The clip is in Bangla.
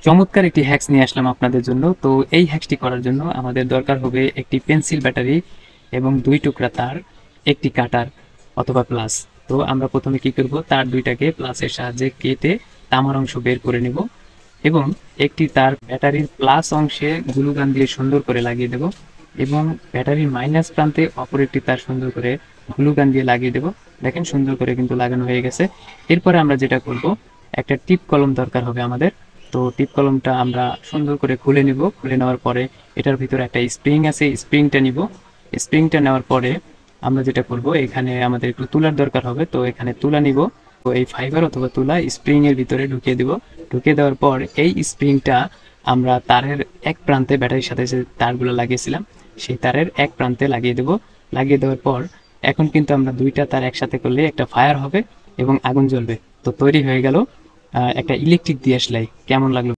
চমৎকার একটি হ্যাক্স নিয়ে আসলাম আপনাদের জন্য। তো এই হ্যাক্সটি করার জন্য আমাদের দরকার হবে একটি পেন্সিল ব্যাটারি এবং 2 টুকরা তার, একটি কাটার অথবা প্লাস। তো আমরা প্রথমে কি করব, তার দুইটাকে প্লাসের সাহায্যে কেটে তামার অংশ বের করে নেব এবং একটি তার ব্যাটারির প্লাস অংশে গ্লু গান দিয়ে সুন্দর করে লাগিয়ে দেব এবং ব্যাটারির মাইনাস প্রান্তে অপর একটি তার সুন্দর করে গ্লু গান দিয়ে লাগিয়ে দেব। দেখেন সুন্দর করে কিন্তু লাগানো হয়ে গেছে। এরপরে আমরা যেটা করব, একটা টিপ কলম দরকার হবে আমাদের। তো টিপ কলমটা আমরা সুন্দর করে খুলে নিব। খুলে নেওয়ার পরে এটার ভিতরে একটা স্প্রিং আছে, স্প্রিংটা নিব। স্প্রিংটা নেওয়ার পরে আমরা যেটা করব, এখানে আমাদের একটু তুলার দরকার হবে। তো এখানে তুলা নিব। তো এই ফাইবার অথবা তুলা স্প্রিং এর ভিতরে ঢুকিয়ে দিব। ঢুকিয়ে দেওয়ার পর এই স্প্রিংটা আমরা তারের এক প্রান্তে, ব্যাটারির সাথে যে তারগুলো লাগিয়েছিলাম সেই তারের এক প্রান্তে লাগিয়ে দেব। লাগিয়ে দেওয়ার পর এখন কিন্তু আমরা দুইটা তার একসাথে করলে একটা ফায়ার হবে এবং আগুন জ্বলবে। তো তৈরি হয়ে গেল একটা ইলেকট্রিক দিয়াশলাই। কেমন লাগলো?